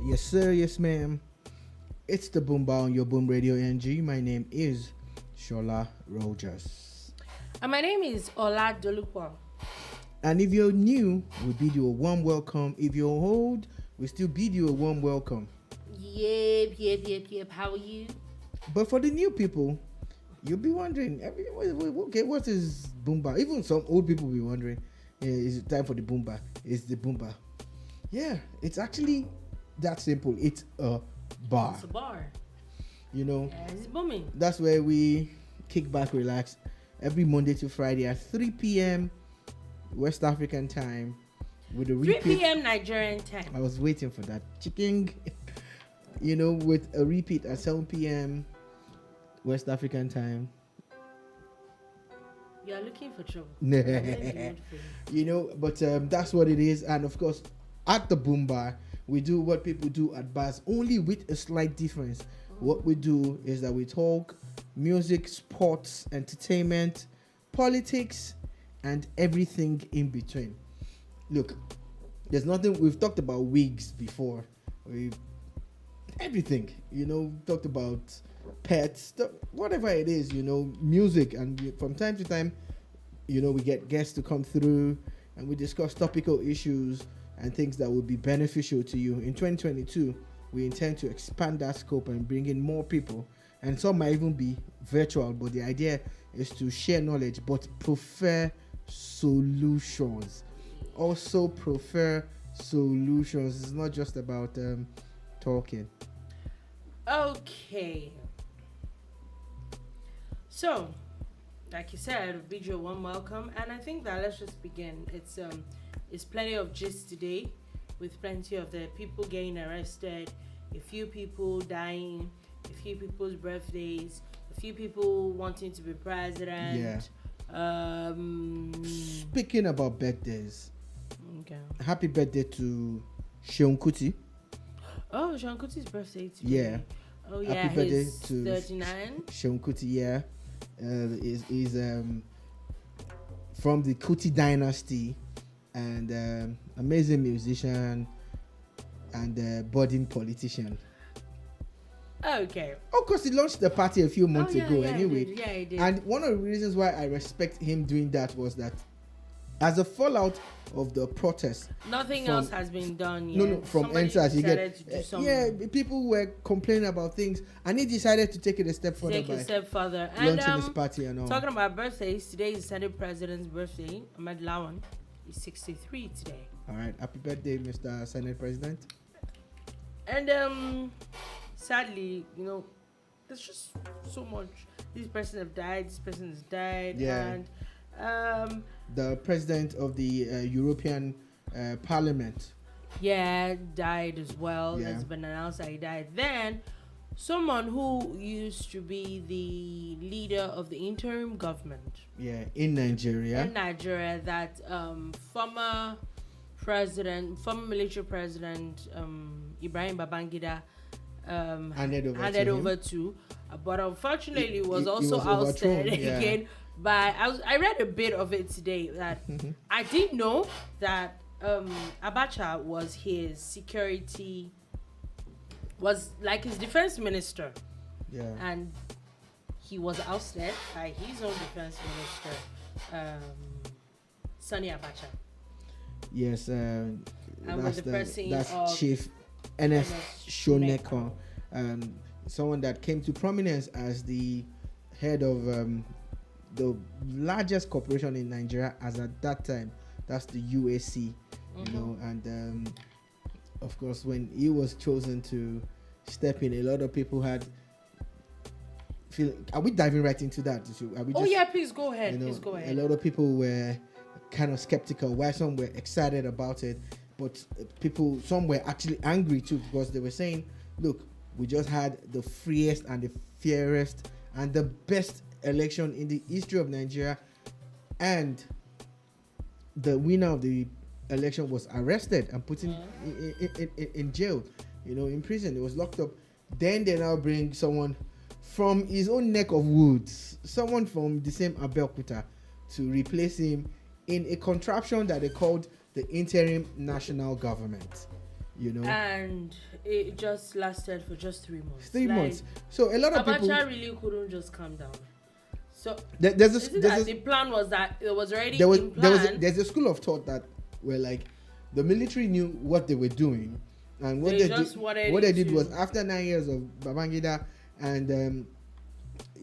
Yes, sir. Yes, ma'am. It's the Boomba on your BoomradioNG. My name is Shola Rogers. And my name is Ola Dolukwa. And if you're new, we bid you a warm welcome. If you're old, we still bid you a warm welcome. Yep. How are you? But for the new people, you'll be wondering, okay, what is Boomba? Even some old people will be wondering, is it time for the Boomba? Is the Boomba? Yeah, it's actually that simple. It's a bar. It's a bar. You know, Yeah, it's booming. that's where we kick back, relax every Monday to Friday at 3 p.m. West African time with a 3 repeat. p.m. Nigerian time. I was waiting for that chicken, with a repeat at 7 p.m. West African time. You are looking for trouble. But that's what it is. And of course, at the Boom Bar, we do what people do at bars, only with a slight difference. What we do is that we talk music, sports, entertainment, politics, and everything in between. Look, there's nothing. We've talked about wigs before. Everything, talked about pets, whatever it is, music. And from time to time, we get guests to come through and we discuss topical issues and things that would be beneficial to you. In 2022, we intend to expand that scope and bring in more people. And some might even be virtual, but the idea is to share knowledge, but prefer solutions. Also prefer solutions. It's not just about talking. Okay. So, like you said, a video one welcome, and I think that let's just begin. It's plenty of gist today, with plenty of the people getting arrested, a few people dying, a few people's birthdays, a few people wanting to be president. Yeah. Speaking about birthdays, Okay. happy birthday to Seun Kuti. Oh, Seun Kuti's birthday today. Yeah. Oh yeah, Happy birthday he's to 39. Seun Kuti. Yeah. Is from the Kuti dynasty and amazing musician and budding politician. Okay. Of course, he launched the party a few months ago. Anyway, he did. and one of the reasons why I respect him doing that was that, as a fallout of the protest, Nothing else has been done yet. No, from Somebody NSAS, you decided get to do something. people were complaining about things, and he decided to take it a step further Take by a step further. launching And his party and all. talking about birthdays, today is Senate President's birthday. Ahmed Lawan is 63 today. All right, happy birthday, Mr. Senate President. And sadly, there's just so much. This person have died. This person has died. Yeah. And The president of the European Parliament. died as well. Yeah. It's been announced that he died. Then someone who used to be the leader of the interim government Yeah, in Nigeria. in Nigeria, that former military president Ibrahim Babangida handed over to, but unfortunately was also ousted again. But I read a bit of it today that I didn't know that Abacha was his security, was like his defense minister. Yeah. And he was ousted by his own defense minister, Sani Abacha. Yes, And with the pressing that's of Chief Ernest Shonekan, someone that came to prominence as the head of the largest corporation in Nigeria as at that time. That's the UAC, and of course when he was chosen to step in, a lot of people had feel. Are we diving right into that? Please go ahead. A lot of people were kind of skeptical, while some were excited about it, but some were actually angry too, because they were saying, look, we just had the freest and the fairest and the best election in the history of Nigeria, and the winner of the election was arrested and put in jail, in prison. He was locked up. Then they now bring someone from his own neck of woods, someone from the same Abeokuta, to replace him in a contraption that they called the interim national government. And it just lasted for just 3 months. 3 months. So a lot of people... Abacha really couldn't just calm down. So the plan was that it was already in plan. There's a school of thought that where like the military knew what they were doing, and what they did was after 9 years of Babangida, and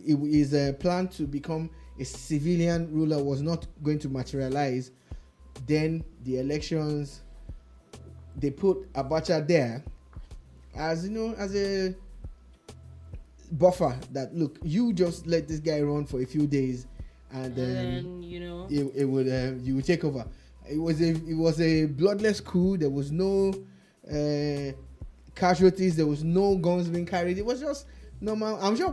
his plan to become a civilian ruler was not going to materialize. Then the elections, they put Abacha there as as a buffer that look, you just let this guy run for a few days, and then it would you would take over. It was a bloodless coup. There was no casualties. There was no guns being carried. It was just normal. I'm sure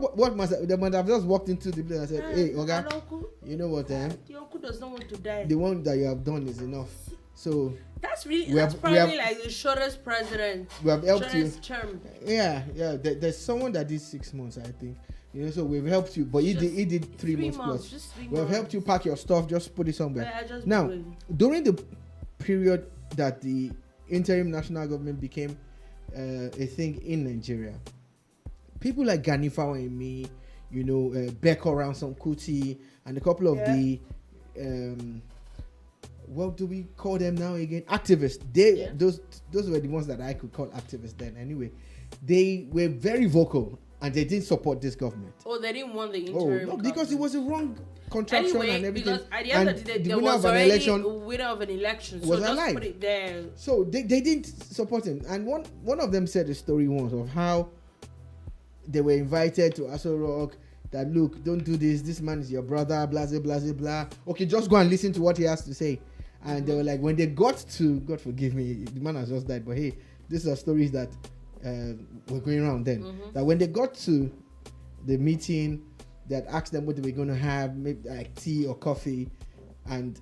they might have just walked into the place and said, "Hey, Oga, you know what? The uncle does not want to die. The one that you have done is enough." So that's probably like the shortest president. We have helped you. Term. Yeah. There's someone that did 6 months, I think. So we've helped you, but he did 3 months plus. Just 3 we have months. helped you pack your stuff, just put it somewhere. Now, during the period that the interim national government became a thing in Nigeria, people like Gani Fawemi, Beko Ransom Kuti, and a couple of the what do we call them now again? Activists. Those were the ones that I could call activists then. Anyway, they were very vocal and they didn't support this government. Oh, they didn't want the interim government. Because it was a wrong contraction and everything. Because at the end of the day, there was already a winner of an election. So just put it there. So they didn't support him. And one of them said a story once of how they were invited to Aso Rock. That look, don't do this man is your brother, blah blah blah blah. Okay, just go and listen to what he has to say. And they were like, when they got to, God forgive me, the man has just died, but hey, these are stories that were going around then. That when they got to the meeting, that asked them what they were going to have, maybe like tea or coffee, and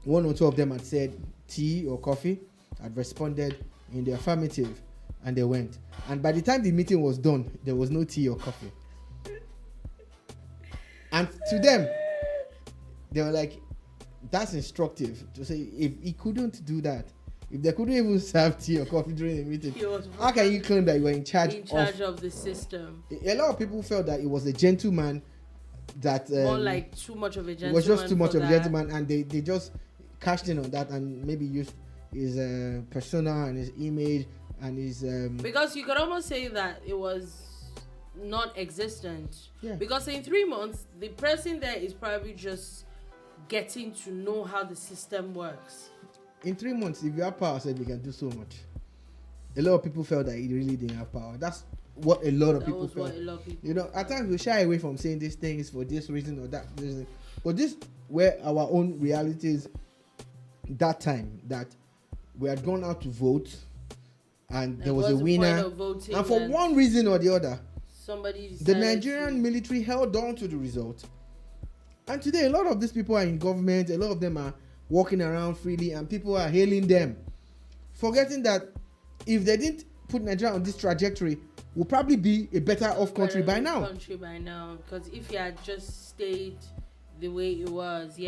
one or two of them had said tea or coffee, had responded in the affirmative, and they went. And by the time the meeting was done, there was no tea or coffee. And to them, they were like, that's instructive to say if he couldn't do that, if they couldn't even serve tea or coffee during the meeting, how can you claim that you were in charge of the system? A lot of people felt that it was a gentleman that more like too much of a gentleman. It was just too much of a gentleman, and they just cashed in on that and maybe used his persona and his image and his because you could almost say that it was not existent. Because in 3 months the person there is probably just getting to know how the system works. In 3 months, if you have power, said you can do so much. A lot of people felt that he really didn't have power. That's what a lot of people felt. At times we shy away from saying these things for this reason or that reason. But this were our own realities that time, that we had gone out to vote and there was a winner. And for one reason or the other, the Nigerian military held on to the result. And today, a lot of these people are in government. A lot of them are walking around freely, and people are hailing them, forgetting that if they didn't put Nigeria on this trajectory, we'll probably be a better off country by now. Because if you had just stayed the way it was,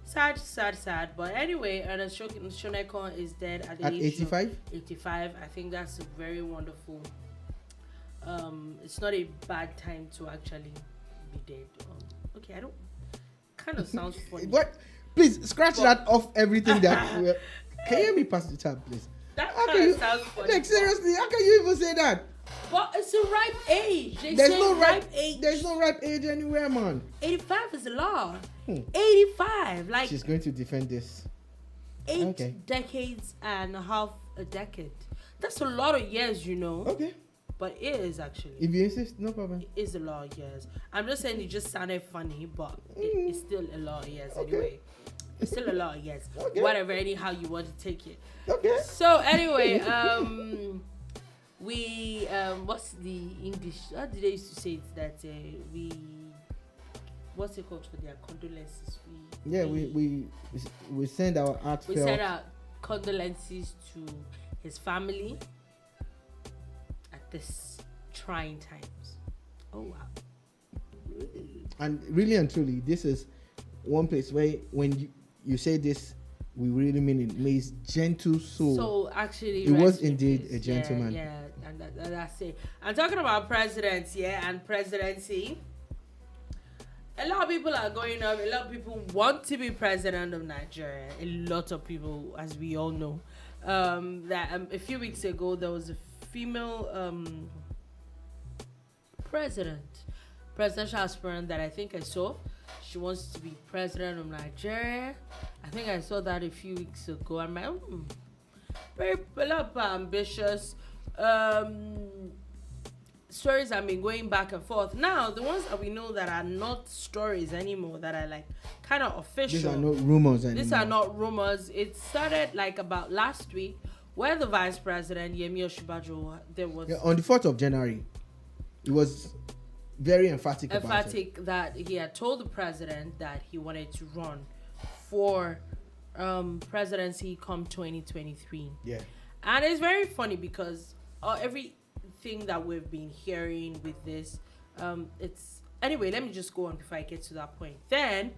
sad. But anyway, Ernest Shonekan is dead at the age 85. Of 85. I think that's a very wonderful. It's not a bad time to actually be dead. Okay, I don't. Kind of sounds funny. What? Please scratch that off everything that. Can you hear me pass the tab, please? That kind of sounds funny. Like seriously, how can you even say that? But it's a ripe age. There's no ripe age. There's no ripe age anywhere, man. 85 is the law. 85, like she's going to defend this. 8 decades and a half a decade. That's a lot of years, Okay. But it is actually. If you insist, no problem. It is a lot of years. I'm just saying it just sounded funny, but it's still a lot of years anyway. It's still a lot of years. Whatever, anyhow you want to take it. Okay. So anyway, we what's the English? How did they used to say it? That what's it called for their condolences? We send our heartfelt. We send our condolences to his family at this trying times. Oh wow. And really and truly, this is one place where when you say this we really mean it. May his gentle soul. So actually, it was indeed a gentleman. Yeah, and that's it. I'm talking about presidents, and presidency. A lot of people are going up. A lot of people want to be president of Nigeria. A lot of people, as we all know. That a few weeks ago there was a female presidential aspirant that I think I saw. She wants to be president of Nigeria. I think I saw that a few weeks ago. I'm like, very a lot of ambitious. Stories have been going back and forth. Now, the ones that we know that are not stories anymore, that are like kind of official. These are not rumors anymore. These are not rumors. It started like about last week, where the vice president, Yemi Osinbajo, there was... on the 4th of January, it was very emphatic that he had told the president that he wanted to run for presidency come 2023. Yeah. And it's very funny because everything that we've been hearing with this, it's... Anyway, let me just go on before I get to that point. Then,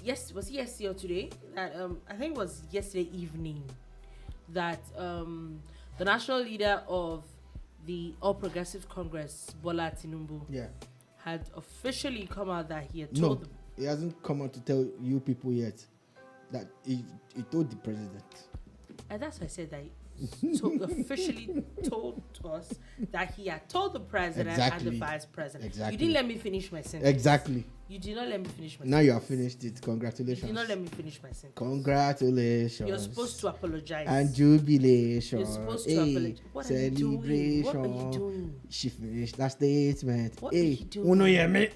was it yesterday or today? That I think it was yesterday evening that the national leader of the All Progressive Congress, Bola Tinubu, had officially come out that he had told them. He hasn't come out to tell you people yet that he told the president. And that's why I said that he officially told us that he had told the president and the vice president. Exactly. You didn't let me finish my sentence. Exactly. You did not let me finish my sentence. Now you have finished it. Congratulations. You did not let me finish my sentence. Congratulations. You're supposed to apologize. And jubilations. You're supposed to apologize. What are you doing? What are you doing? She finished that statement. What are you doing?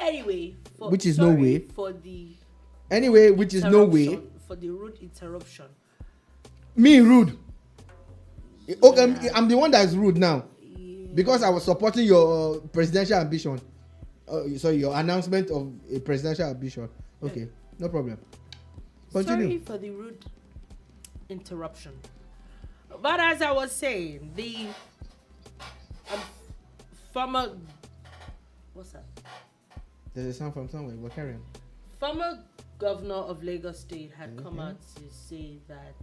Anyway, which is no way. For the which is no way. For the rude interruption. Me rude. Okay, I'm the one that's rude now. Because I was supporting your presidential ambition. Your announcement of a presidential ambition. Okay, no problem. Continue. Sorry for the rude interruption. But as I was saying, the former... What's that? There's a sound from somewhere. We're carrying. Former governor of Lagos State had come out to say that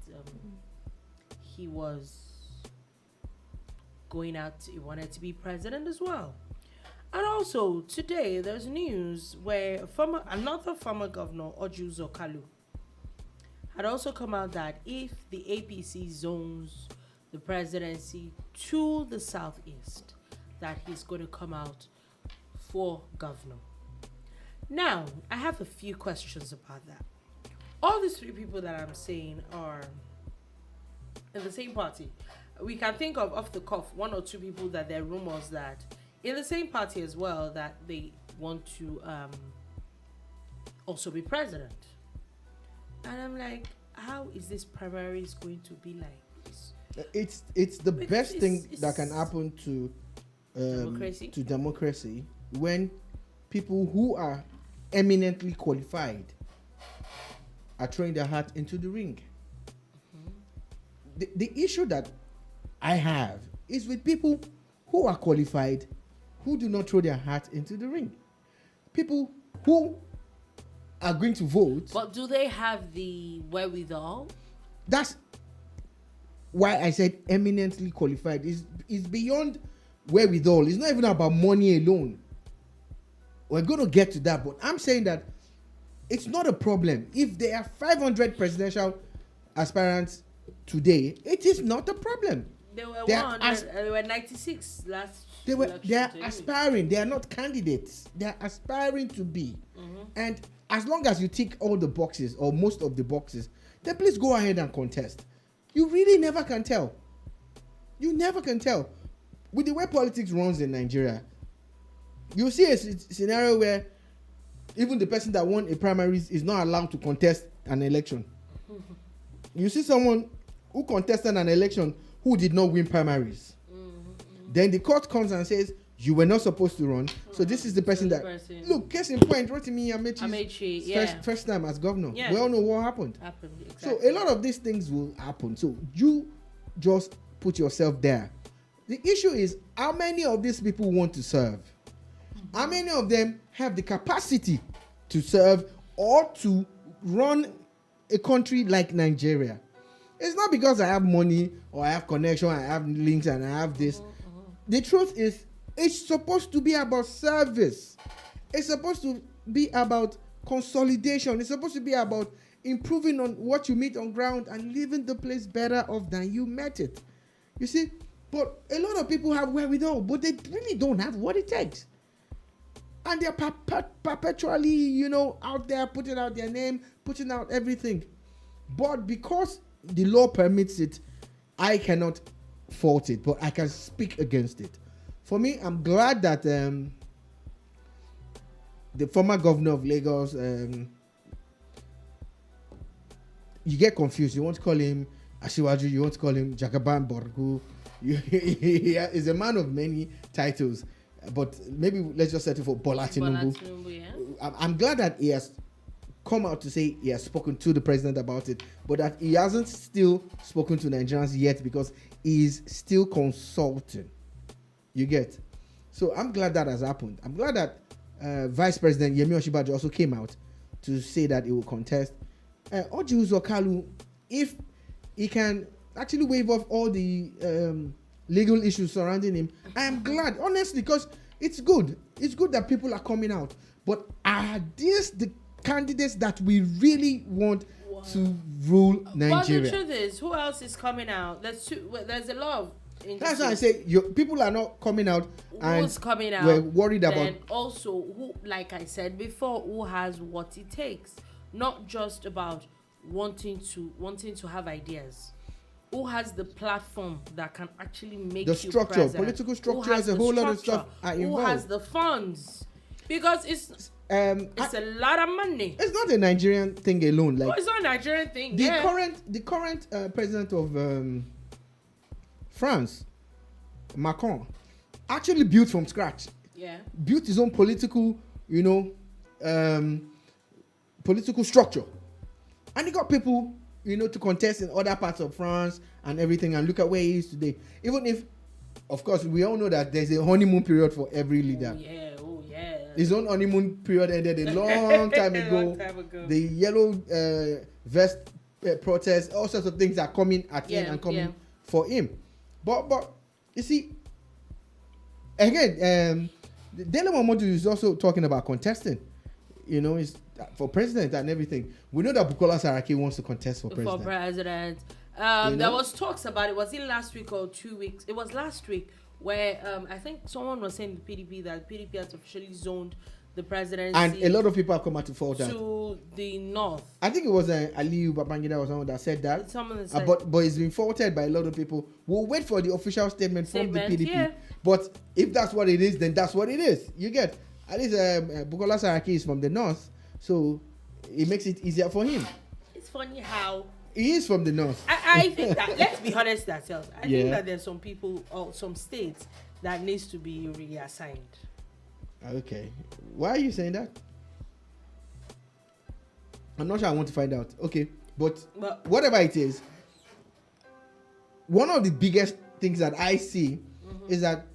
he was going out, he wanted to be president as well. And also today there's news where another former governor, Orji Uzor Kalu, had also come out that if the APC zones the presidency to the southeast, that he's going to come out for governor. Now, I have a few questions about that. All these three people that I'm saying are in the same party. We can think of off the cuff one or two people that there are rumors that in the same party as well that they want to also be president. And I'm like, how is this primaries going to be like this? It's the best thing that can happen to democracy when people who are eminently qualified are throwing their hat into the ring. Mm-hmm. The issue that I have is with people who are qualified who do not throw their hat into the ring. People who are going to vote. But do they have the wherewithal? That's why I said eminently qualified. Is beyond wherewithal. It's not even about money alone. We're going to get to that, but I'm saying that it's not a problem. If there are 500 presidential aspirants today, it is not a problem. There were 96 last They are aspiring. They are not candidates. They are aspiring to be. Mm-hmm. And as long as you tick all the boxes or most of the boxes, then please go ahead and contest. You really never can tell. You never can tell. With the way politics runs in Nigeria, you see a scenario where even the person that won a primaries is not allowed to contest an election. Mm-hmm. You see someone who contested an election who did not win primaries. Mm-hmm. Then the court comes and says, you were not supposed to run. Mm-hmm. So this is the person Look, case in point, Rotimi Amechi's first time as governor. Yeah. We all know what happened. Exactly. So a lot of these things will happen. So you just put yourself there. The issue is, how many of these people want to serve? How many of them have the capacity to serve or to run a country like Nigeria. It's not because I have money or I have connection, I have links, and I have this. The truth is, it's supposed to be about service. It's supposed to be about consolidation. It's supposed to be about improving on what you meet on ground and leaving the place better off than you met it. You see? But a lot of people have wherewithal, but they really don't have what it takes. And they're perpetually, out there, putting out their name, putting out everything. But because the law permits it, I cannot fault it, but I can speak against it. For me, I'm glad that the former governor of Lagos, you get confused. You want to call him Asiwaju, you want to call him Jagaban Borgu. He is a man of many titles, but maybe let's just settle for Bola Tinubu. Yeah. I'm glad that he has come out to say he has spoken to the president about it, but that he hasn't still spoken to Nigerians yet because he is still consulting. You get? So I'm glad that has happened. I'm glad that Vice President Yemi Osinbajo also came out to say that he will contest. Orji Uzor Kalu, if he can actually waive off all the legal issues surrounding him, I am glad, honestly, because it's good. It's good that people are coming out. But are these the candidates that we really want to rule Nigeria? Well, the truth is, who else is coming out? There's a lot of. That's why I say people are not coming out. Who's coming out? We're worried about. And also, who, like I said before, who has what it takes? Not just about wanting to have ideas. Who has the platform that can actually make the you structure, president? political structure, has a whole lot of stuff are involved. Who has the funds? Because it's a lot of money. It's not a Nigerian thing alone. Like it's not a Nigerian thing. The current president of France, Macron, actually built from scratch. Yeah. Built his own political, political structure, and he got people, to contest in other parts of France and everything. And look at where he is today. Even if, of course, we all know that there's a honeymoon period for every leader. Oh yeah. His own honeymoon period ended a long time ago. The yellow vest protest, all sorts of things are coming at him and coming for him. But you see, again, Dele Momodu is also talking about contesting. It's for president and everything. We know that Bukola Saraki wants to contest for president. There was talks about it. Was it last week or 2 weeks? It was last week where I think someone was saying the PDP that PDP has officially zoned the presidency, and a lot of people have come out to fault that to the north. I think it was Aliyu Babangida or someone that said that. Someone that said, but it's been faulted by a lot of people. We'll wait for the official statement from the PDP. Yeah. But if that's what it is, then that's what it is. You get, at least Bukola Saraki is from the north, so it makes it easier for him. It's funny how he is from the north. I think that, let's be honest ourselves, I think that there's some people or some states that needs to be reassigned. Okay. Why are you saying that? I'm not sure. I want to find out. Okay. But whatever it is, one of the biggest things that I see is that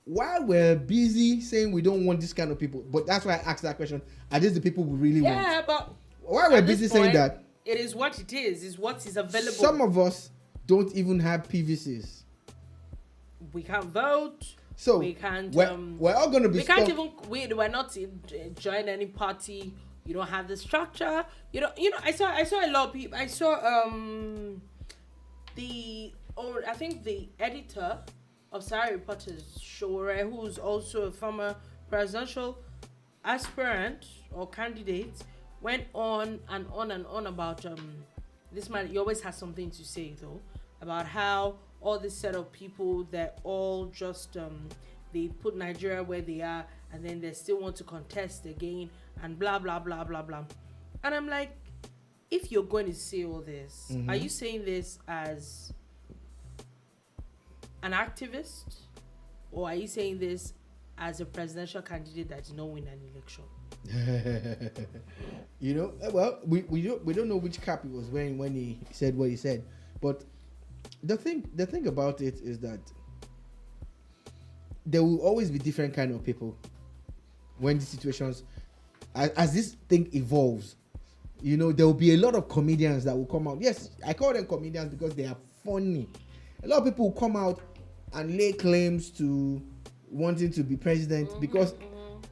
while we're busy saying we don't want this kind of people, but that's why I asked that question, are these the people we really want? Yeah, but while we're busy saying that, it is what it is what is available. Some of us don't even have PVCs. We can't vote. So we can't. We're all going to be. We can't even. We're not join any party. You don't have the structure. You know. I saw a lot of people. I saw I think the editor of Saturday Reporters, Shore, who's also a former presidential aspirant or candidate, went on and on and on about this man. He always has something to say though about how all this set of people that all just they put Nigeria where they are and then they still want to contest again and blah blah blah blah blah. And I'm like, if you're going to say all this, are you saying this as an activist, or are you saying this as a presidential candidate that did not win an election? Well, we don't know which cap he was wearing when he said what he said, but the thing about it is that there will always be different kind of people when the situations, as this thing evolves, there will be a lot of comedians that will come out. Yes, I call them comedians because they are funny. A lot of people will come out and lay claims to wanting to be president because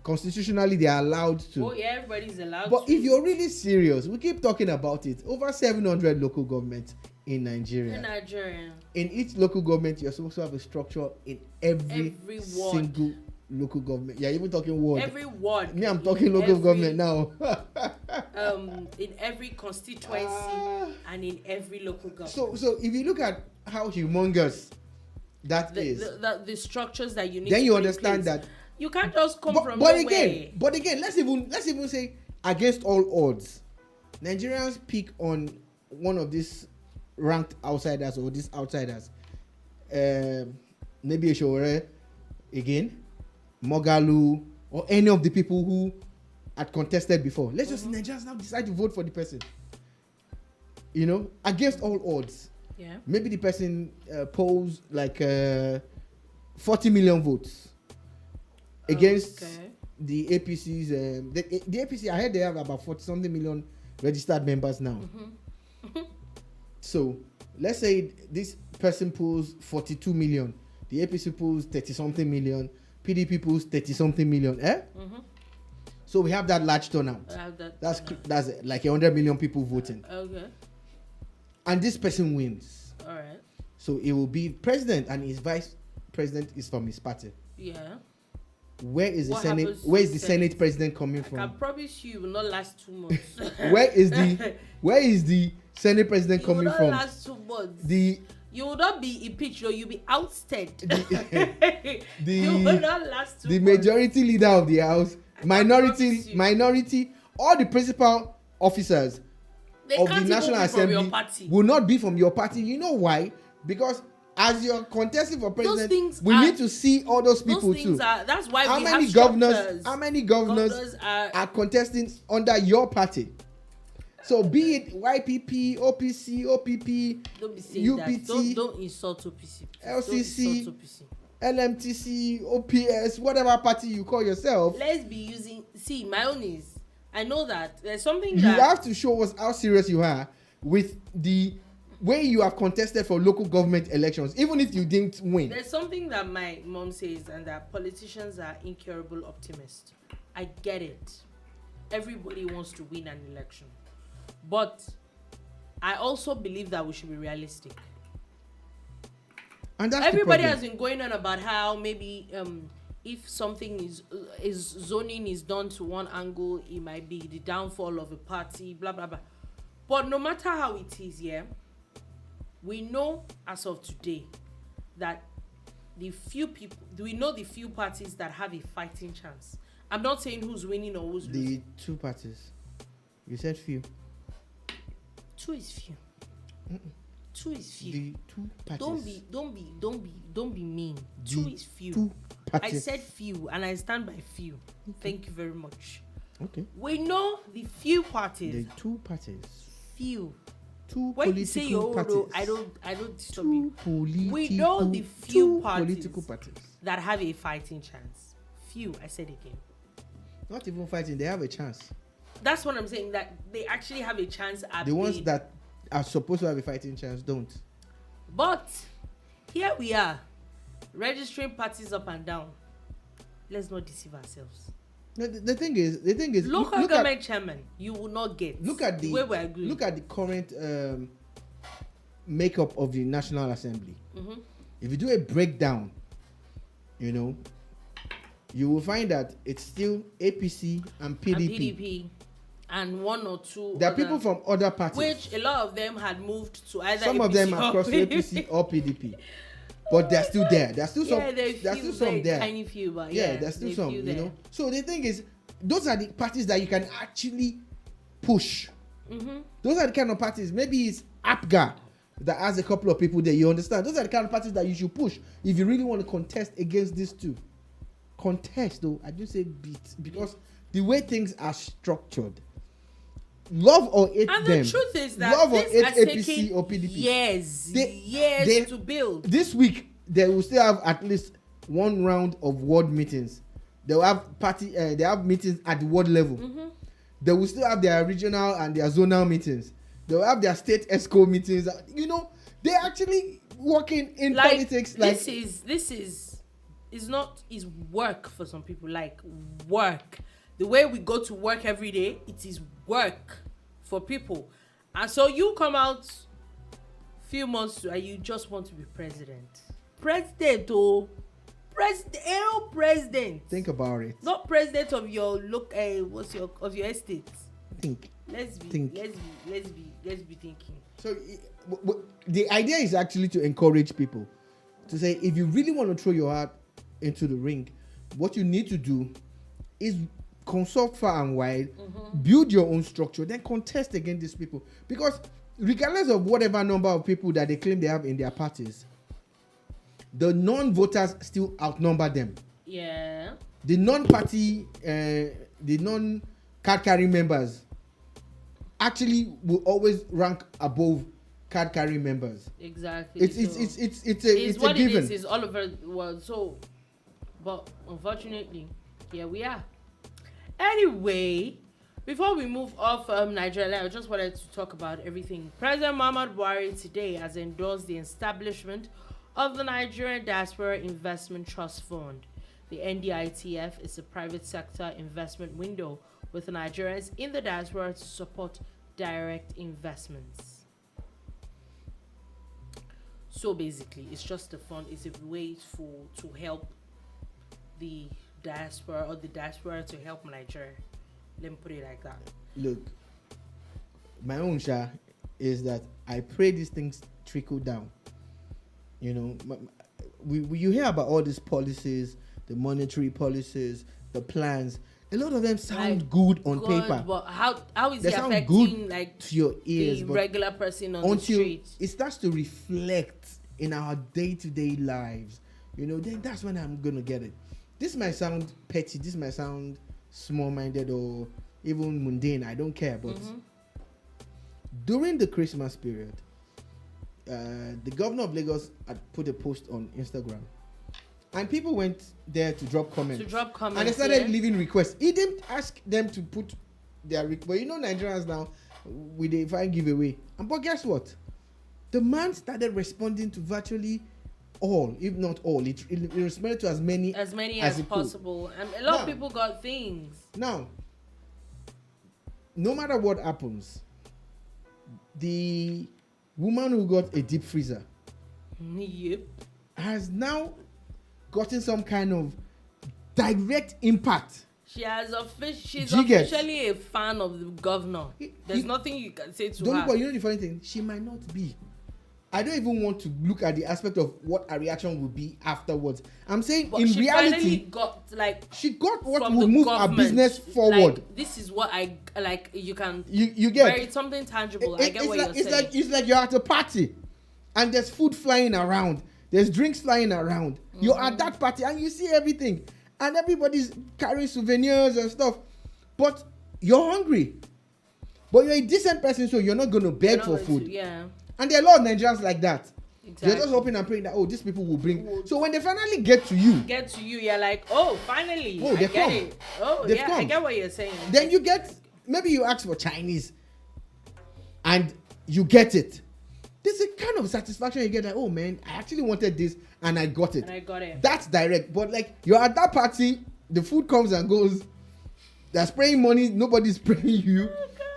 constitutionally they are allowed to. Oh yeah, everybody's allowed but to. If you're really serious, we keep talking about it. Over 700 local governments in Nigeria. In each local government, you're supposed to have a structure in every single local government. Yeah, even talking ward. Every ward. Me, I'm talking local government now. In every constituency and in every local government. So if you look at how humongous that is, the structures that you need. Then you understand that you can't just come from nowhere. But again, let's even say against all odds, Nigerians pick on one of these ranked outsiders or these outsiders. Maybe Eshore again, Mogalu, or any of the people who had contested before. Let's just Nigerians now decide to vote for the person. Against all odds. Yeah. Maybe the person polls like 40 million votes against the APC's. The APC, I heard they have about 40-something million registered members now. So let's say this person polls 42 million. The APC polls 30-something million. PDP polls 30-something million. So we have that large turnout. That's like 100 million people voting. Okay. And this person wins. All right. So it will be president, and his vice president is from his party. Yeah. Where is the Senate? Where is the Senate president coming from? I can promise you, it will not last 2 months. Where is the Senate president coming from? It will not last 2 months. You will not be impeached, or you'll be ousted. You will not last 2 months. The majority leader of the House, minority, all the principal officers of the National Assembly will not be from your party. You know why? Because as you're contesting for president, we need to see all those people too. That's why how many governors are contesting under your party? So be it YPP, OPC, OPP, UPT, don't insult OPC. LCC, LMTC, OPS, whatever party you call yourself. Let's be using. See, my own is. I know that there's something you have to show us how serious you are with the way you have contested for local government elections, even if you didn't win. There's something that my mom says, and that politicians are incurable optimists. I get it. Everybody wants to win an election. But I also believe that we should be realistic. And that's everybody has been going on about how maybe if something is zoning is done to one angle, it might be the downfall of a party, blah blah blah. But no matter how it is, we know as of today that the few parties that have a fighting chance. I'm not saying who's winning or who's losing. The two parties. You said few. Two is few. Two is few. The two parties. Don't be mean. Two is few. I said few, and I stand by few. Okay. Thank you very much. Okay. We know the few parties. The two parties. Few. Two when political you say your parties. I don't disturb you. We know the few political parties that have a fighting chance. Few, I said again. Not even fighting, they have a chance. That's what I'm saying, that they actually have a chance at the ones that are supposed to have a fighting chance don't. But here we are, registering parties up and down. Let's not deceive ourselves. The thing is, local government chairman, you will not get. Look at the current makeup of the National Assembly. Mm-hmm. If you do a breakdown, you will find that it's still APC and PDP. And one or two. There are people from other parties, which a lot of them had moved to either. Some APC of them are across APC or PDP, but they're still there. There's still some. There's still some there. Tiny few, but there's still some. So the thing is, those are the parties that you can actually push. Mm-hmm. Those are the kind of parties. Maybe it's APGA that has a couple of people there. You understand? Those are the kind of parties that you should push if you really want to contest against these two. Contest, though, I do say beat, because the way things are structured, love or hate them. And the truth is that love or hate APC or PDP. Years to build. This week they will still have at least one round of ward meetings. They will have they have meetings at the ward level. Mm-hmm. They will still have their regional and their zonal meetings. They will have their state ESCO meetings. You know, they're actually working in politics. Like this is not is work for some people. Like work. The way we go to work every day, it is work for people. And so you come out few months and you just want to be president. President. Think about it. Not president of your of your estate. Think. Let's be thinking. So the idea is actually to encourage people to say, if you really want to throw your heart into the ring, what you need to do is consult far and wide, build your own structure, then contest against these people. Because regardless of whatever number of people that they claim they have in their parties, the non-voters still outnumber them. Yeah. The non-party, the non-card-carrying members actually will always rank above card-carrying members. Exactly. It's a given. It is all over the world. So, but unfortunately, here we are. Anyway, before we move off Nigeria, I just wanted to talk about everything. President Muhammadu Buhari today has endorsed the establishment of the Nigerian Diaspora Investment Trust Fund. The NDITF is a private sector investment window with Nigerians in the diaspora to support direct investments. So basically, it's just a fund. It's a way to help the diaspora, or the diaspora to help Nigeria. Let me put it like that. Look, my own share is that I pray these things trickle down. You know, you hear about all these policies, the monetary policies, the plans. A lot of them sound good on paper. But how is they it sound affecting good like to your ears, the regular person on the street? It starts to reflect in our day-to-day lives, you know, then that's when I'm gonna get it. This might sound petty, this might sound small-minded or even mundane, I don't care, but during the Christmas period, the governor of Lagos had put a post on Instagram, and people went there to drop comments. And they started leaving requests. He didn't ask them to put their request. But you know, Nigerians now, with the fine giveaway. But guess what? The man started responding to virtually all, if not all. It responded to as many as possible. And a lot of people got things. Now, no matter what happens, the woman who got a deep freezer has now gotten some kind of direct impact. She's officially a fan of the governor. There's nothing you can say to her. But you know the funny thing? She might not be. I don't even want to look at the aspect of what her reaction will be afterwards. I'm saying, but in reality, she got what will move her business forward. Like, this is what I like. You can you get it's something tangible. I get what you're saying. It's like you're at a party, and there's food flying around. There's drinks flying around. You're at that party and you see everything, and everybody's carrying souvenirs and stuff, but you're hungry. But you're a decent person, so you're not going to beg for food. And there are a lot of Nigerians like that. Exactly. They're just hoping and praying that, these people will bring. So when they finally get to you, you're like, finally, I get it. I get what you're saying. Then you get, maybe you ask for Chinese, and you get it. There's a kind of satisfaction you get, like, oh man, I actually wanted this and I got it. That's direct. But like, you're at that party, the food comes and goes, they're spraying money, nobody's spraying you.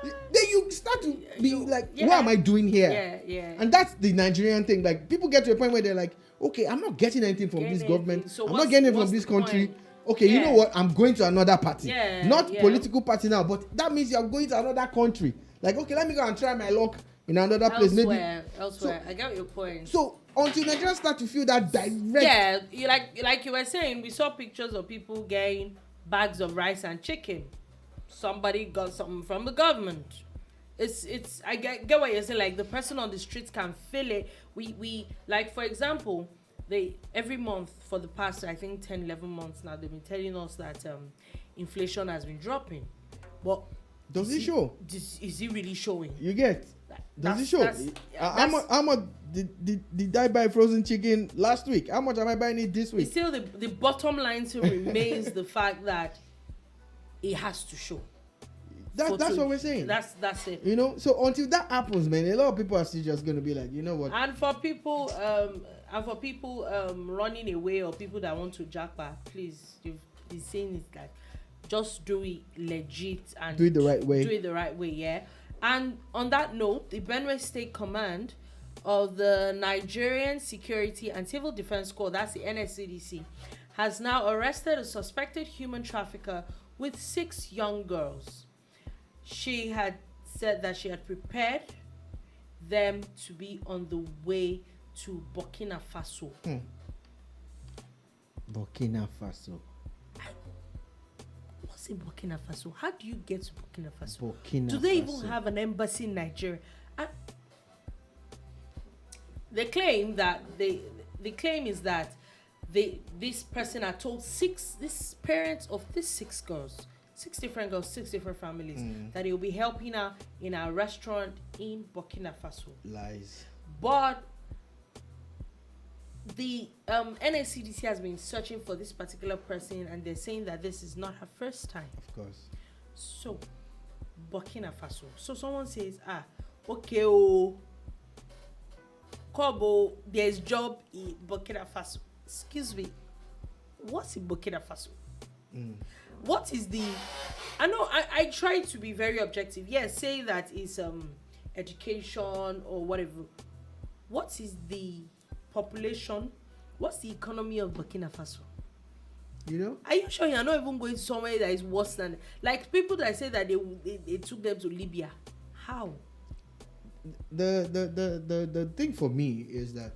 Then you start to be like, what am I doing here? And that's the Nigerian thing. Like, people get to a point where they're like, okay, I'm not getting anything from this government. So I'm not getting it from this country. Okay, you know what? I'm going to another party. Not political party now, but that means you're going to another country. Like, okay, let me go and try my luck in another place. Elsewhere. So, I get your point. So until Nigerians start to feel that direct. Yeah, like you were saying, we saw pictures of people getting bags of rice and chicken. Somebody got something from the government. It's I get what you're saying. Like, the person on the streets can feel it. We like, for example, they every month for the past, I think 10, 11 months now, they've been telling us that inflation has been dropping. But does it show? Is it really showing? You get? Does it show? How much did I buy frozen chicken last week? How much am I buying it this week? It's still the bottom line still remains the fact that it has to show. That's what we're saying. That's it. You know, so until that happens, man, a lot of people are still just gonna be like, you know what? And for people running away or people that want to jackpot, please, you've been saying it like, just do it legit and do it the right way. Do it the right way, yeah. And on that note, the Benue State Command of the Nigerian Security and Civil Defense Corps, that's the NSCDC, has now arrested a suspected human trafficker with 6 young girls. She had said that she had prepared them to be on the way to Burkina Faso. Burkina Faso. What's in Burkina Faso? How do you get to Burkina Faso? Do they even have an embassy in Nigeria? They claim that the claim is that this person had told this parents of these 6 girls, 6 different girls, 6 different families, that he will be helping her in a restaurant in Burkina Faso. Lies. But the NSCDC has been searching for this particular person, and they're saying that this is not her first time. Of course. So, Burkina Faso. So someone says, okay, Kobo, there's job in Burkina Faso. Excuse me, what's in Burkina Faso? What is the... I try to be very objective. Yes, say that is education or whatever. What is the population? What's the economy of Burkina Faso? You know? Are you sure you're not even going somewhere that is worse than... Like people that say that they took them to Libya. How? The thing for me is that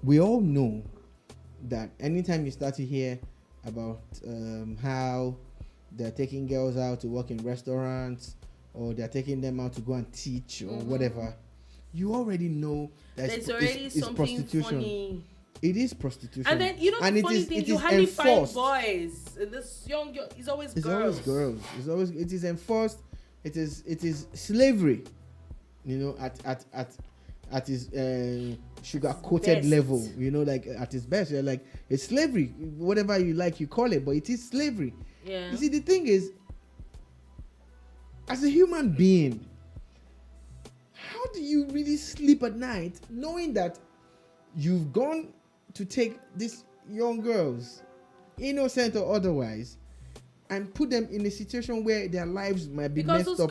we all know that anytime you start to hear about how they're taking girls out to work in restaurants, or they're taking them out to go and teach or whatever, you already know that there's already something prostitution. Funny. It is prostitution. And then you know the funny thing, you hardly find boys. This young girl, it's always girls. It is enforced. It is slavery. You know, at his sugar-coated level, you know, like at its best, you're like, it's slavery, whatever you like, you call it, but it is slavery. Yeah. You see, the thing is, as a human being, how do you really sleep at night knowing that you've gone to take these young girls, innocent or otherwise, and put them in a situation where their lives might be messed up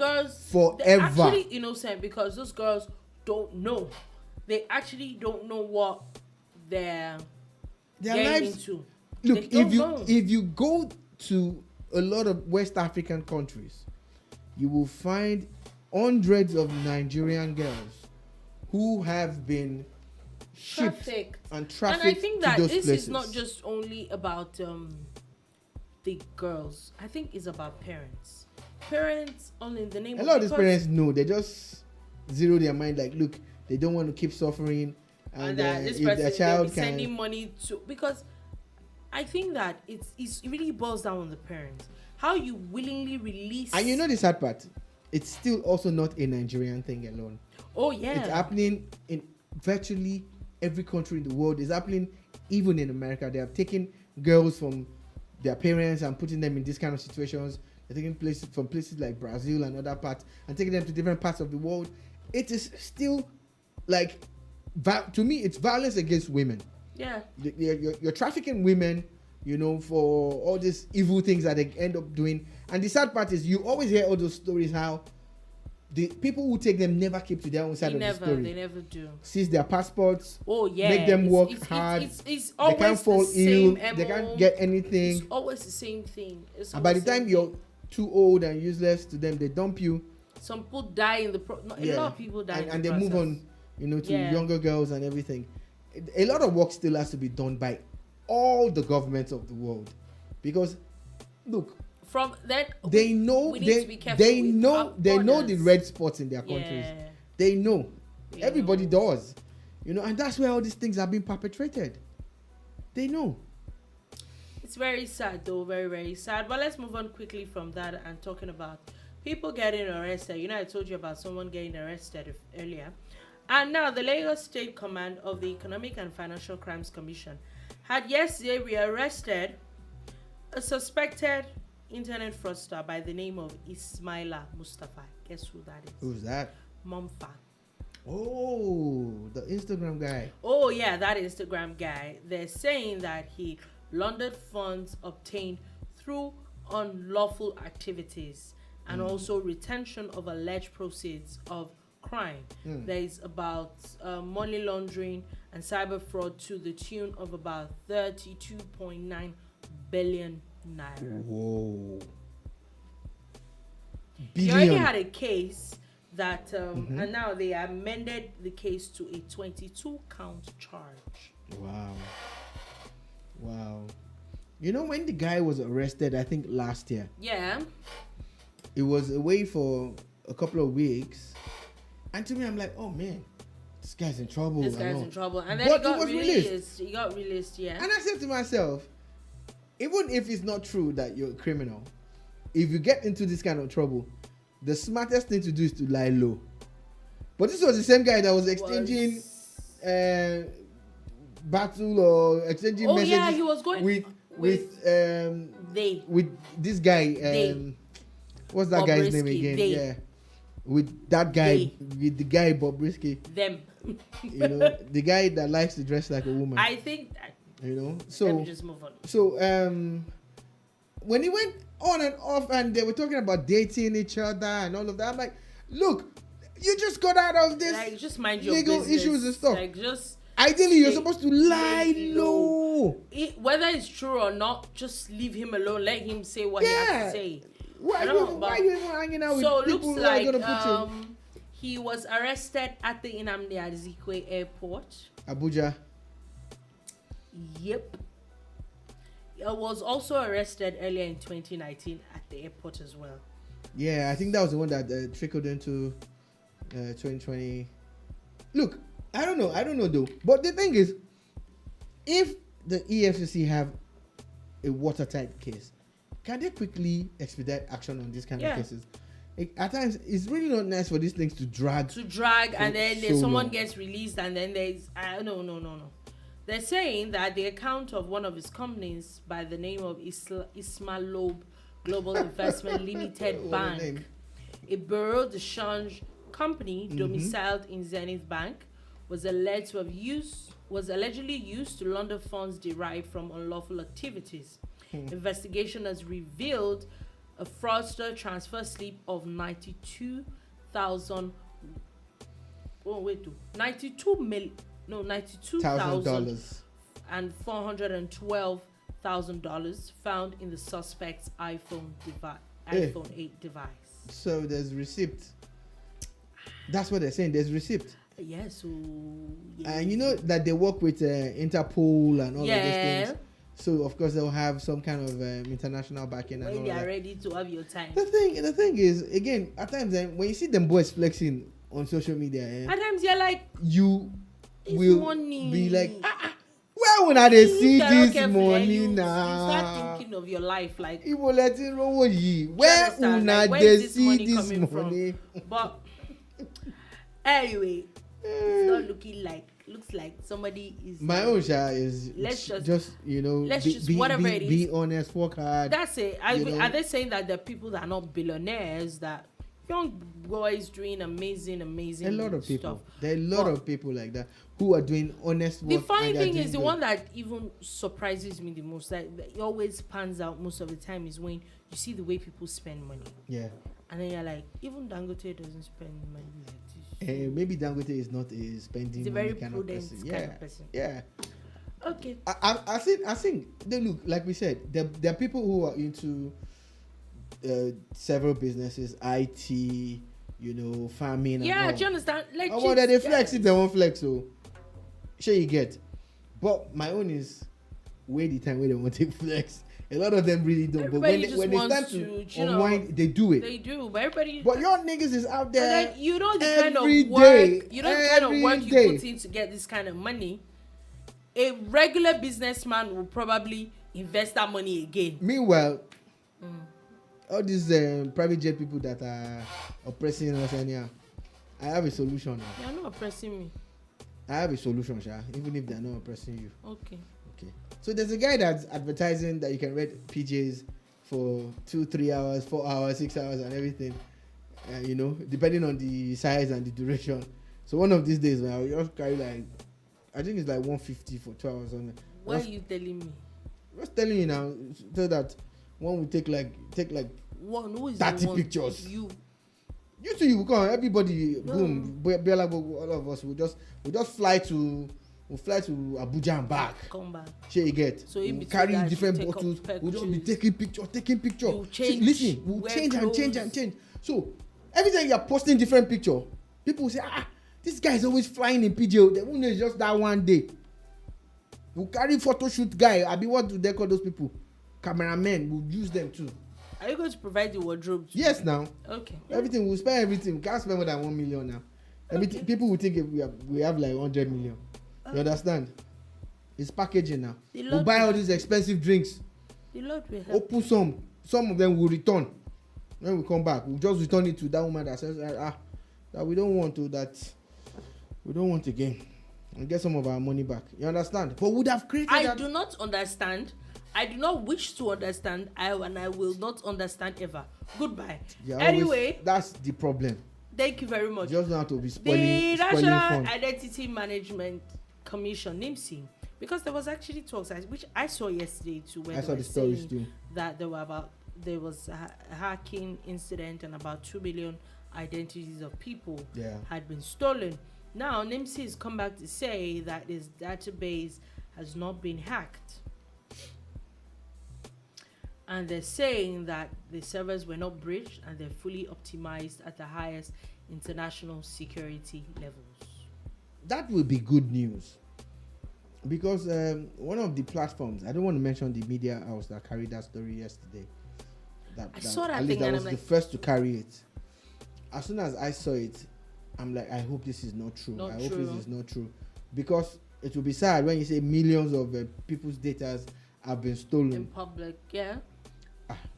forever? They're actually innocent because those girls don't know. They actually don't know what their lives into. Look, if you go to a lot of West African countries, you will find hundreds of Nigerian girls who have been shipped and trafficked. And I think that this places. Is not just only about the girls. I think it's about parents. Parents only in the name. A lot of these parents know. They just zero their mind like, look, they don't want to keep suffering, and this person, their child can sending money to, because I think that it really boils down on the parents. How you willingly release. And you know the sad part, it's still also not a Nigerian thing alone. Oh yeah, it's happening in virtually every country in the world. It's happening even in America. They have taken girls from their parents and putting them in these kind of situations. They're taking places from places like Brazil and other parts and taking them to different parts of the world. It is still like, to me, it's violence against women. Yeah. You're trafficking women, you know, for all these evil things that they end up doing. And the sad part is you always hear all those stories how the people who take them never keep to their own side of the story. They never do. Seize their passports. Oh yeah. Make them work hard. It's they can't fall ill. They can't get anything. It's always the same thing. And by the time you're too old and useless to them, they dump you. Some people die in the a lot of people die and they move on, you know, to younger girls and everything. A lot of work still has to be done by all the governments of the world, because look, from that they know they know the red spots in their countries. They know. Everybody does, you know, and that's where all these things are being perpetrated. They know. It's very sad though, very, very sad. But let's move on quickly from that and talking about people getting arrested. You know, I told you about someone getting arrested earlier. And now the Lagos State Command of the Economic and Financial Crimes Commission had yesterday rearrested a suspected internet fraudster by the name of Ismaila Mustafa. Guess who that is? Who's that? Mompha. Oh, the Instagram guy. Oh, yeah, that Instagram guy. They're saying that he laundered funds obtained through unlawful activities and also retention of alleged proceeds of crime. There is about money laundering and cyber fraud to the tune of about 32.9 billion naira. Whoa. He already had a case that, and now they amended the case to a 22-count charge. Wow. You know, when the guy was arrested, I think last year. Yeah. It was away for a couple of weeks. And to me, I'm like, oh man, this guy's in trouble. And then but he got released. He got released, yeah. And I said to myself, even if it's not true that you're a criminal, if you get into this kind of trouble, the smartest thing to do is to lie low. But this was the same guy that was exchanging battle or exchanging messages. Yeah, he was going with this guy. What's that guy's name again? Yeah, with that guy, with the guy Bobrisky. Them. You know, the guy that likes to dress like a woman. I think. You know, so let me just move on. So when he went on and off, and they were talking about dating each other and all of that, I'm like, look, you just got out of this, like, just mind your legal business. issues and stuff. Like, just ideally, you're supposed to lie low. Whether it's true or not, just leave him alone. Let him say what he has to say. Why are you even hanging out with people who are gonna put him? He was arrested at the Nnamdi Azikiwe Airport, Abuja. Yep. He was also arrested earlier in 2019 at the airport as well. Yeah, I think that was the one that trickled into 2020. Look, I don't know though. But the thing is, if the EFCC have a watertight case, can they quickly expedite action on these kind of cases? At times, it's really not nice for these things to drag. And then someone gets released, and then there's no. They're saying that the account of one of his companies by the name of Ismalob Global Investment Limited Bank, a bureau de change company domiciled in Zenith Bank, was allegedly used to launder funds derived from unlawful activities. Investigation has revealed a fraudster transfer slip of $92,000 and $412,000 found in the suspect's iPhone 8 device. So there's receipt. That's what they're saying. There's receipt. Yes. And you know that they work with Interpol and all of these things. So of course they'll have some kind of international backing. And all they are that. ready to have your time. The thing is, again, at times when you see them boys flexing on social media, at times you're like, you will be like, where would I see this money now? You start thinking of your life like, where would I see this money? But anyway, it's not looks like somebody is. My own share is just whatever it is. Be honest, work hard. That's it. Are they saying that the people that are not billionaires, that young boys doing amazing a lot of people stuff. There are a lot of people like that who are doing honest work. The funny thing is, the one that even surprises me the most, that it always pans out most of the time, is when you see the way people spend money. Yeah. And then you're like, even Dangote doesn't spend money like this. Maybe Dangote is not a spending money very kind of person. Kind of person. Yeah. Okay. I think they look, like we said, there are people who are into several businesses, IT, farming. Yeah, do you understand? Like, that they flex if they won't flex, so sure you get. But my own is wait the time where they want to flex. A lot of them really don't. Everybody but when they start to unwind, they do it. They do, but everybody. But your niggas is out there. And you know the kind of work. You know the kind of work you put in to get this kind of money. A regular businessman will probably invest that money again. Meanwhile, all these private jet people that are oppressing us anyhow, I have a solution now. They are not oppressing me. I have a solution, Sha, even if they are not oppressing you. Okay. So there's a guy that's advertising that you can rent PJs for 2-3 hours, 4 hours, 6 hours, and everything. Depending on the size and the duration. So one of these days, man, I'll just carry like, I think it's like 150 for 2 hours. Why are you telling me? I'm just telling you now, so that one will take like one, who is 30 one? pictures. You too, you will come. Everybody, boom, all of us will just fly to Abuja and back. Come back. Share you get. So we'll carry different bottles. We'll just be taking picture. Listen, we'll change and change. So every time you're posting different picture, people will say, this guy is always flying in PJO. They won't know it's just that one day. We'll carry photo shoot guy. What do they call those people? Cameramen. We'll use them too. Are you going to provide the wardrobe too? Yes, now. Okay. Everything, we'll spend everything. We can't spend more than 1 million now. Everything, people will think we have like 100 million. You understand? It's packaging now. We'll buy all these expensive drinks. The Lord will help. Open some. Some of them will return. When we come back, we'll just return it to that woman that says, that we don't want again. And get some of our money back. You understand? But would have created I do not understand. I do not wish to understand. I will not understand ever. Goodbye. Anyway, that's the problem. Thank you very much. Just not to be spoiling. The National fun. Identity Management Commission, NIMC, because there was actually talks, which I saw yesterday too, where I saw the stories too, that there was a hacking incident and about 2 billion identities of people had been stolen. Now NIMC has come back to say that this database has not been hacked, and they're saying that the servers were not breached and they're fully optimized at the highest international security levels. That will be good news, because one of the platforms, I don't want to mention the media house that carried that story yesterday, I saw that thing, that was the first to carry it. As soon as I saw it, I'm like, I hope this is not true. Hope this is not true, because it will be sad when you say millions of people's data have been stolen in public.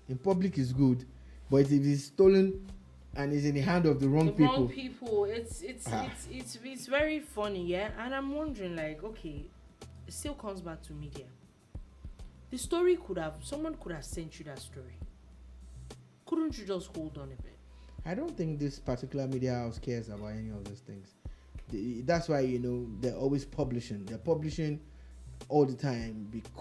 In public is good, but if it's stolen and is in the hand of the wrong people, it's very funny, and I'm wondering, like, okay, it still comes back to media. The story someone could have sent you that story. Couldn't you just hold on a bit? I don't think this particular media house cares about any of those things. That's why they're always publishing. They're publishing all the time because